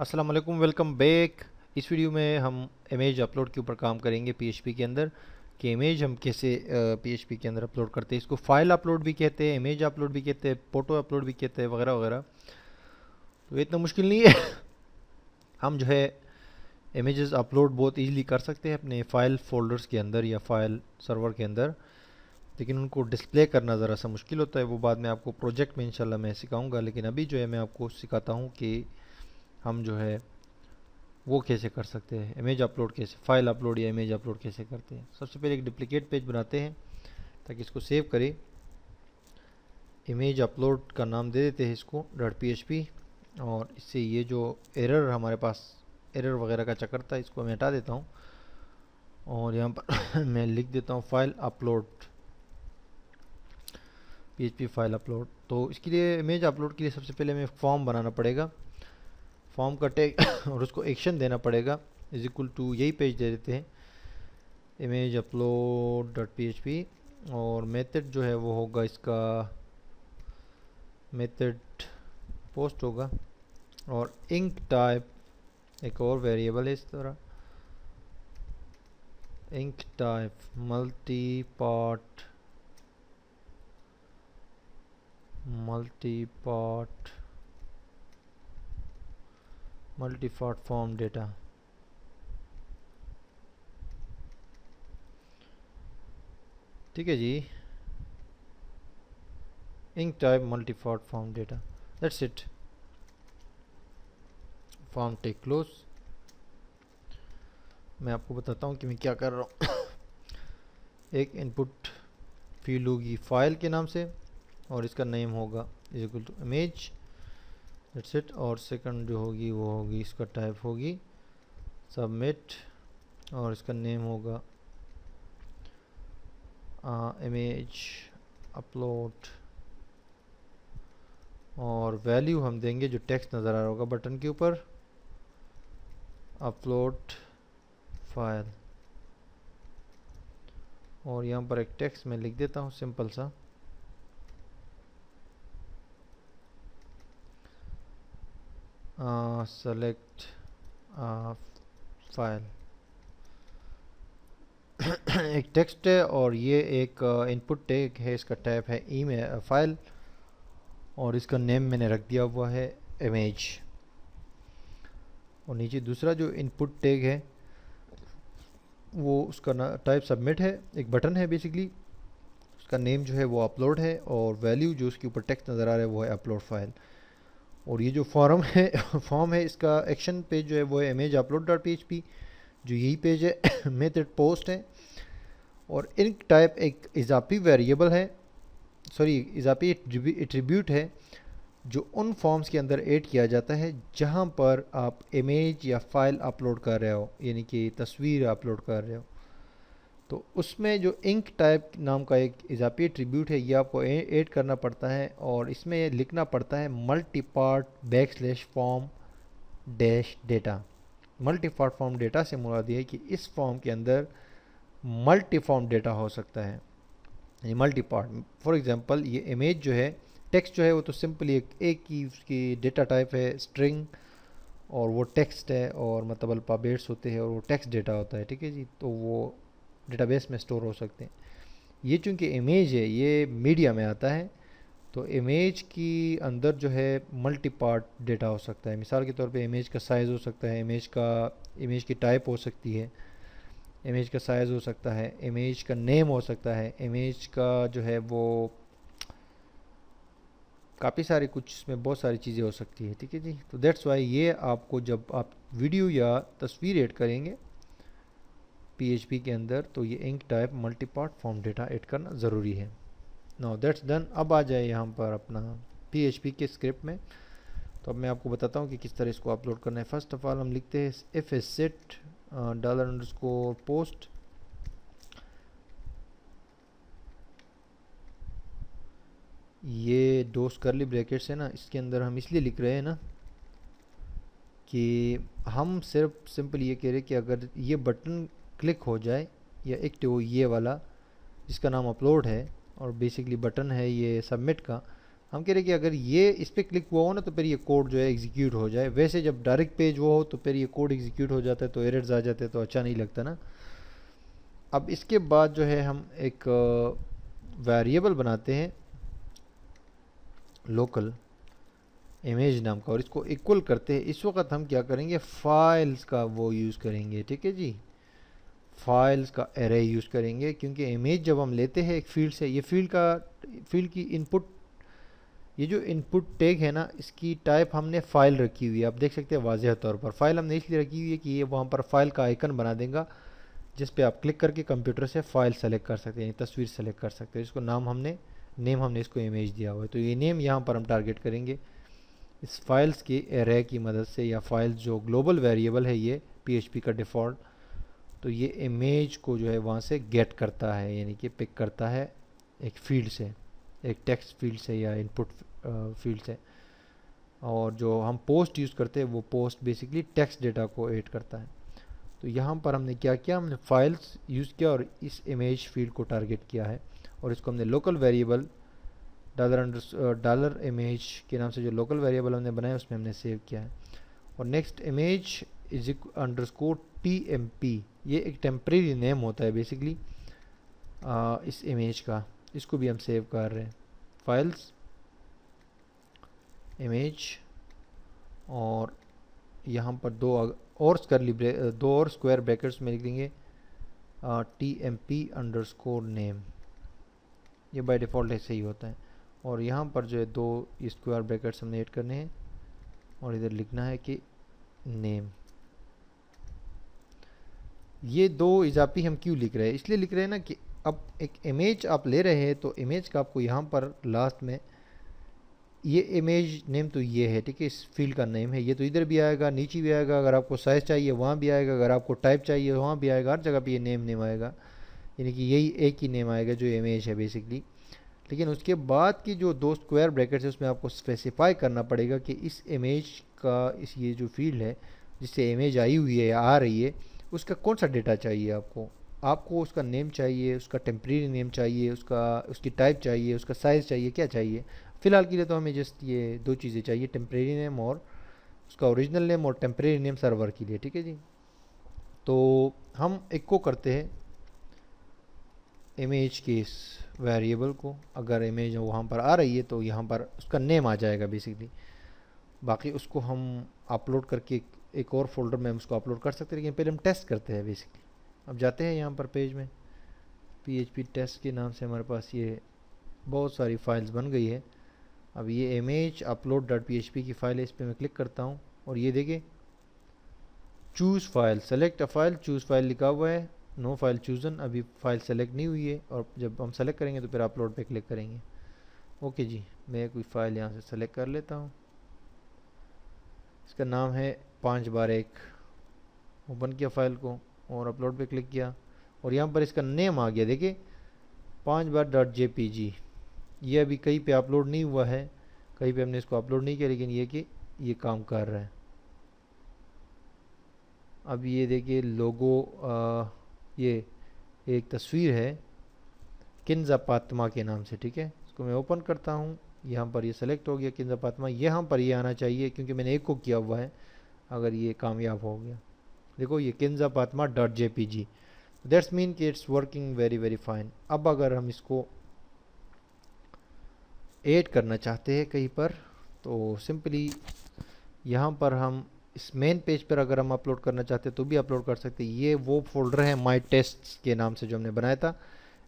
अस्सलाम वालेकुम, welcome back. इस वीडियो में हम इमेज अपलोड के ऊपर काम करेंगे पीएचपी के अंदर कि इमेज हम कैसे पीएचपी के अंदर अपलोड करते हैं। इसको फाइल अपलोड भी कहते हैं, इमेज अपलोड भी कहते हैं, फोटो अपलोड भी कहते हैं, वगैरह वगैरह। तो इतना मुश्किल नहीं है। हम जो है इमेजेस अपलोड बहुत इजीली कर सकते हैं अपने फाइल फोल्डर्स के अंदर या फाइल सर्वर के अंदर, लेकिन उनको डिस्प्ले करना ज़रा सा मुश्किल होता है। वो बाद में आपको प्रोजेक्ट में इंशाल्लाह मैं सिखाऊंगा, लेकिन अभी जो है मैं आपको सिखाता हूँ कि हम जो है वो कैसे कर सकते हैं, इमेज अपलोड कैसे, फाइल अपलोड या इमेज अपलोड कैसे करते हैं। सबसे पहले एक डुप्लीकेट पेज बनाते हैं ताकि इसको सेव करें। इमेज अपलोड का नाम दे देते हैं इसको .php, और इससे ये जो एरर हमारे पास एरर वगैरह का चक्कर था इसको मैं हटा देता हूँ। और यहाँ पर मैं लिख देता हूँ file upload, php file upload. तो इसके लिए इमेज अपलोड के लिए सबसे पहले हमें फॉर्म बनाना पड़ेगा, फॉर्म का टैग और उसको एक्शन देना पड़ेगा। इज इक्वल टू यही पेज दे देते हैं इमेज अपलोड .php, और मेथड जो है वो होगा इसका मेथड पोस्ट होगा, और इंक टाइप एक और वेरिएबल है इस तरह, enctype multi part form data. ठीक है जी, enctype multi part form data, that's it. Form tag close. मैं आपको बताता हूँ कि मैं क्या कर रहा हूँ। एक इनपुट फील्ड होगी फाइल के नाम से, और इसका नेम होगा is equal to image, that's it. और सेकंड जो होगी वो होगी, इसका टाइप होगी सबमिट, और इसका नेम होगा इमेज अपलोड, और वैल्यू हम देंगे जो टेक्स्ट नज़र आ रहा होगा बटन के ऊपर, अपलोड फाइल। और यहाँ पर एक टेक्स्ट मैं लिख देता हूँ सिंपल सा, सेलेक्ट फाइल। एक टेक्स्ट है और ये एक इनपुट टैग है, इसका टाइप है ईमेल फाइल, और इसका नेम मैंने रख दिया हुआ है इमेज। और नीचे दूसरा जो इनपुट टैग है वो उसका टाइप सबमिट है, एक बटन है बेसिकली, उसका नेम जो है वो अपलोड है, और वैल्यू जो उसके ऊपर टेक्स्ट नज़र आ रहा है वो है अपलोड फाइल। और ये जो फॉर्म है फॉर्म है, इसका एक्शन पेज जो है वो है इमेज अपलोड .php, जो यही पेज है। मेथड पोस्ट है, और इंक टाइप एक इजाफी वेरिएबल है, सॉरी इजाफी एट्रीब्यूट है जो उन फॉर्म्स के अंदर ऐड किया जाता है जहां पर आप इमेज या फाइल अपलोड कर रहे हो, यानी कि तस्वीर अपलोड कर रहे हो। तो उसमें जो इंक टाइप नाम का एक इजाफी एट्रीब्यूट है ये आपको ऐड करना पड़ता है, और इसमें लिखना पड़ता है multi part /form dash data. Multi part form data से मुराद ये है कि इस फॉर्म के अंदर मल्टी फॉर्म डेटा हो सकता है, ये मल्टी पार्ट। फॉर एग्जांपल ये इमेज जो है, टेक्स्ट जो है वो तो सिंपली एक ही उसकी डेटा टाइप है स्ट्रिंग, और वो टेक्स्ट है, और मतलब अल्फ़ाबेट्स होते हैं और वो टेक्स्ट डेटा होता है। ठीक है जी, तो वो डेटाबेस में स्टोर हो सकते हैं। ये चूंकि इमेज है ये मीडिया में आता है, तो इमेज की अंदर जो है मल्टी पार्ट डेटा हो सकता है। मिसाल के तौर पे इमेज का साइज़ हो सकता है, इमेज की टाइप हो सकती है, इमेज का साइज़ हो सकता है, इमेज का नेम हो सकता है, इमेज का जो है वो काफ़ी सारी कुछ इसमें बहुत सारी चीज़ें हो सकती है। ठीक है जी, तो दैट्स वाई ये आपको जब आप वीडियो या तस्वीर ऐड करेंगे पीएचपी के अंदर तो ये enctype multi part form data add करना ज़रूरी है। Now that's done. अब आ जाए यहाँ पर अपना पीएचपी के स्क्रिप्ट में। तो अब मैं आपको बताता हूँ कि किस तरह इसको अपलोड करना है। फर्स्ट ऑफ ऑल हम लिखते हैं एफ एस सेट $_post, ये दोस्त करली ब्रैकेट्स है ना, इसके अंदर हम इसलिए लिख रहे हैं ना कि हम सिर्फ सिंपल ये कह रहे हैं कि अगर ये बटन क्लिक हो जाए या एक्टिव हो, ये वाला जिसका नाम अपलोड है और बेसिकली बटन है ये सबमिट का, हम कह रहे हैं कि अगर ये इस पर क्लिक हुआ हो ना तो फिर ये कोड जो है एग्जीक्यूट हो जाए। वैसे जब डायरेक्ट पेज वो हो तो फिर ये कोड एग्जीक्यूट हो जाता है तो एरर्स आ जाते हैं, तो अच्छा नहीं लगता ना। अब इसके बाद जो है हम एक वेरिएबल बनाते हैं लोकल इमेज नाम का, और इसको इक्वल करते हैं। इस वक्त हम क्या करेंगे, फाइल्स का वो यूज़ करेंगे, ठीक है जी, फाइल्स का एरे यूज़ करेंगे, क्योंकि इमेज जब हम लेते हैं एक फील्ड से, ये फील्ड की इनपुट, ये जो इनपुट टैग है ना, इसकी टाइप हमने फाइल रखी हुई है। आप देख सकते हैं वाज़ेह तौर पर फाइल हमने इसलिए रखी हुई है कि ये वहाँ पर फाइल का आइकन बना देगा, जिस पे आप क्लिक करके कंप्यूटर से फाइल सेलेक्ट कर सकते हैं, तस्वीर सेलेक्ट कर सकते हैं। इसको नेम हमने इसको इमेज दिया हुआ है, तो ये नेम यहाँ पर हम टारगेट करेंगे इस फाइल्स के एरे की मदद से, या फाइल्स जो ग्लोबल वेरिएबल है ये पीएचपी का डिफ़ॉल्ट, तो ये इमेज को जो है वहाँ से गेट करता है, यानी कि पिक करता है एक फील्ड से, एक टेक्स्ट फील्ड से या इनपुट फील्ड से। और जो हम पोस्ट यूज़ करते हैं वो पोस्ट बेसिकली टेक्स्ट डेटा को ऐड करता है। तो यहाँ पर हमने क्या किया, हमने फाइल्स यूज़ किया और इस इमेज फील्ड को टारगेट किया है, और इसको हमने लोकल वेरिएबल डॉलर इमेज के नाम से जो लोकल वेरिएबल हमने बनाया उसमें हमने सेव किया है। और next image is underscore TMP, ये एक टेम्परेरी नेम होता है बेसिकली इस इमेज का, इसको भी हम सेव कर रहे हैं। फाइल्स इमेज, और यहाँ पर दो और स्क्वायर ब्रैकेट्स में लिख देंगे TMP_name, ये बाय डिफ़ॉल्ट ऐसे ही होता है। और यहाँ पर जो है दो स्क्वायर ब्रैकेट्स हमने ऐड करने हैं, और इधर लिखना है कि नेम। ये दो इजाफी हम क्यों लिख रहे हैं, इसलिए लिख रहे हैं ना कि अब एक इमेज आप ले रहे हैं तो इमेज का आपको यहाँ पर लास्ट में ये इमेज नेम तो ये है, ठीक है, इस फील्ड का नेम है, ये तो इधर भी आएगा, नीचे भी आएगा, अगर आपको साइज़ चाहिए वहाँ भी आएगा, अगर आपको टाइप चाहिए वहाँ भी आएगा, हर जगह पे ये नेम आएगा, यानी कि यही एक ही नेम आएगा जो इमेज है बेसिकली। लेकिन उसके बाद की जो दो स्क्वायर ब्रैकेट्स है उसमें आपको स्पेसिफाई करना पड़ेगा कि इस इमेज का ये जो फील्ड है जिससे इमेज आई हुई है या आ रही है, उसका कौन सा डेटा चाहिए आपको उसका नेम चाहिए, उसका टेम्परेरी नेम चाहिए, उसकी टाइप चाहिए, उसका साइज़ चाहिए, क्या चाहिए। फ़िलहाल के लिए तो हमें जस्ट ये दो चीज़ें चाहिए, टेम्परेरी नेम और उसका ओरिजिनल नेम, और टेम्परेरी नेम सर्वर के लिए, ठीक है जी। तो हम इको करते हैं इमेज के इस वेरिएबल को, अगर इमेज वहाँ पर आ रही है तो यहाँ पर उसका नेम आ जाएगा बेसिकली। बाकी उसको हम अपलोड करके एक और फोल्डर में हम उसको अपलोड कर सकते हैं, लेकिन पहले हम टेस्ट करते हैं बेसिकली। अब जाते हैं यहाँ पर पेज में, PHP टेस्ट के नाम से हमारे पास ये बहुत सारी फाइल्स बन गई है। अब ये इमेज upload.php की फ़ाइल है, इस पर मैं क्लिक करता हूँ और ये देखिए choose file, select a file, choose file लिखा हुआ है, नो फाइल चूज़न, अभी फ़ाइल सेलेक्ट नहीं हुई है, और जब हम सेलेक्ट करेंगे तो फिर अपलोड पे क्लिक करेंगे। ओके जी, मैं कोई फ़ाइल यहाँ से सेलेक्ट कर लेता हूँ, इसका नाम है 5x1, ओपन किया फ़ाइल को और अपलोड पे क्लिक किया, और यहाँ पर इसका नेम आ गया, देखिए 5x.jpg। ये अभी कहीं पे अपलोड नहीं हुआ है, कहीं पे हमने इसको अपलोड नहीं किया, लेकिन ये कि ये काम कर रहा है। अब ये देखिए लोगो, ये एक तस्वीर है किंजा पात्मा के नाम से, ठीक है, इसको मैं ओपन करता हूँ, यहाँ पर ये सेलेक्ट हो गया किंजा पात्मा, यहाँ पर ये आना चाहिए क्योंकि मैंने एक को किया हुआ है। अगर ये कामयाब हो गया, देखो ये किंजा पात्मा .jpg, दैट्स मीन कि it's working very very fine. अब अगर हम इसको ऐड करना चाहते हैं कहीं पर, तो सिंपली यहाँ पर हम इस मेन पेज पर अगर हम अपलोड करना चाहते हैं तो भी अपलोड कर सकते हैं। ये वो फोल्डर है माई टेस्ट्स के नाम से जो हमने बनाया था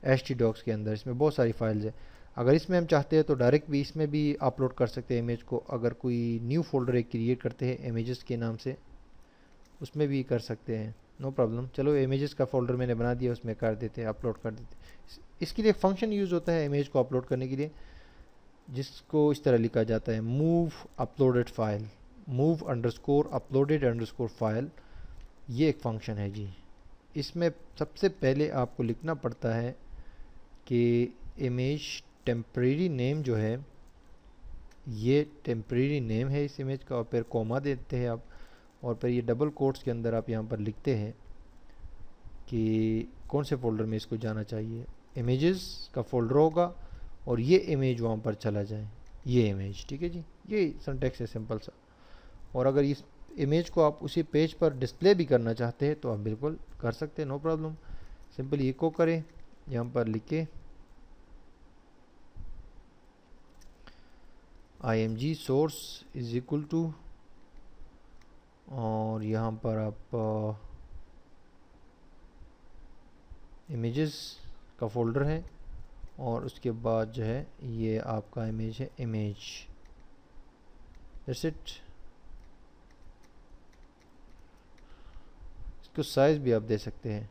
htdocs के अंदर, इसमें बहुत सारी फाइल्स है। अगर इसमें हम चाहते हैं तो डायरेक्ट भी इसमें भी अपलोड कर सकते हैं इमेज को, अगर कोई न्यू फोल्डर एक क्रिएट करते हैं इमेजेस के नाम से, उसमें भी कर सकते हैं, नो प्रॉब्लम। चलो इमेजेस का फोल्डर मैंने बना दिया, उसमें कर देते हैं, अपलोड कर देते हैं। इसके लिए फंक्शन यूज़ होता है इमेज को अपलोड करने के लिए, जिसको इस तरह लिखा जाता है मूव अपलोडेड फाइल, move_uploaded_file, ये एक फंक्शन है जी। इसमें सबसे पहले आपको लिखना पड़ता है कि इमेज टेम्परेरी नेम जो है, ये टेम्परेरी नेम है इस इमेज का, और फिर कॉमा देते हैं आप, और फिर ये डबल कोट्स के अंदर आप यहाँ पर लिखते हैं कि कौन से फोल्डर में इसको जाना चाहिए, इमेजेस का फोल्डर होगा और ये इमेज वहाँ पर चला जाए। ये इमेज, ठीक है जी। ये सिंटैक्स है सिंपल सा। और अगर इस इमेज को आप उसी पेज पर डिस्प्ले भी करना चाहते हैं तो आप बिल्कुल कर सकते हैं, नो प्रॉब्लम। सिंपली इको करें, यहाँ पर लिखे img source is equal to, और यहाँ पर आप इमेजेस का फोल्डर है, और उसके बाद जो है ये आपका इमेज है, इमेज, दैट्स इट। इसको साइज़ भी आप दे सकते हैं,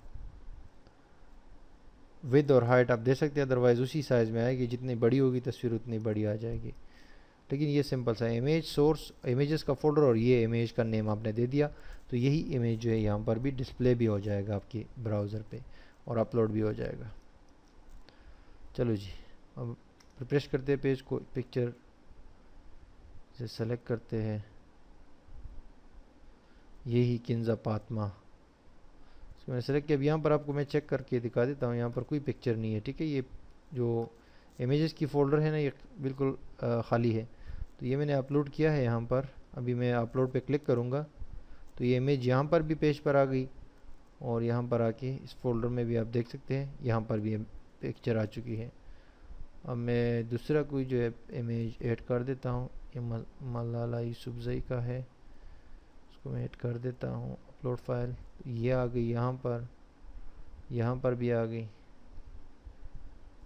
विद और हाइट आप दे सकते हैं, अदरवाइज़ उसी साइज़ में आएगी, जितनी बड़ी होगी तस्वीर उतनी बड़ी आ जाएगी। लेकिन ये सिंपल सा इमेज सोर्स, इमेजेस का फोल्डर, और ये इमेज का नेम आपने दे दिया, तो यही इमेज जो है यहाँ पर भी डिस्प्ले भी हो जाएगा आपके ब्राउज़र पे, और अपलोड भी हो जाएगा। चलो जी, अब रिफ्रेश करते हैं पेज को, पिक्चर से सेलेक्ट करते हैं, यही किंजा पात्मा, इसको मैंने सेलेक्ट किया। अब यहाँ पर आपको मैं चेक करके दिखा देता हूँ, यहाँ पर कोई पिक्चर नहीं है, ठीक है। ये जो इमेजेस की फ़ोल्डर है ना, ये बिल्कुल खाली है। तो ये मैंने अपलोड किया है यहाँ पर, अभी मैं अपलोड पे क्लिक करूँगा तो ये इमेज यहाँ पर भी पेज पर आ गई, और यहाँ पर आके इस फोल्डर में भी आप देख सकते हैं, यहाँ पर भी पिक्चर आ चुकी है। अब मैं दूसरा कोई जो है इमेज ऐड कर देता हूँ, ये मलाला यूसुफजई का है, इसको मैं ऐड कर देता हूँ अपलोड फाइल। ये आ गई यहाँ पर भी आ गई।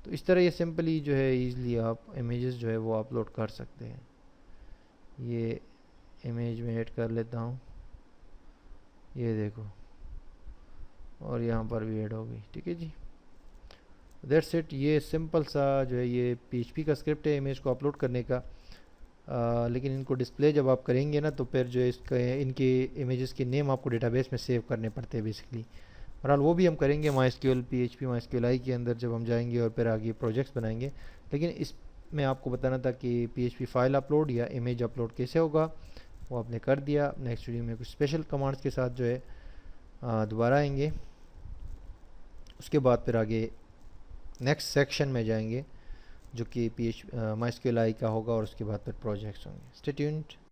तो इस तरह ये सिंपली जो है ईज़िली आप इमेजेस जो है वो अपलोड कर सकते हैं। ये इमेज में ऐड कर लेता हूँ, ये देखो, और यहाँ पर भी ऐड हो गई, ठीक है जी। That's it. ये सिंपल सा जो है ये PHP का स्क्रिप्ट है इमेज को अपलोड करने का। लेकिन इनको डिस्प्ले जब आप करेंगे ना, तो फिर जो इसका इनके इमेजेस के नेम आपको डेटाबेस में सेव करने पड़ते हैं बेसिकली। बहरहाल वो भी हम करेंगे MySQL PHP MySQLi के अंदर जब हम जाएंगे और फिर आगे प्रोजेक्ट्स बनाएंगे। लेकिन इस मैं आपको बताना था कि PHP फाइल अपलोड या इमेज अपलोड कैसे होगा, वो आपने कर दिया। नेक्स्ट वीडियो में कुछ स्पेशल कमांड्स के साथ जो है दोबारा आएंगे। उसके बाद फिर आगे नेक्स्ट सेक्शन में जाएंगे जो कि MySQLi का होगा, और उसके बाद फिर प्रोजेक्ट्स होंगे। Stay tuned.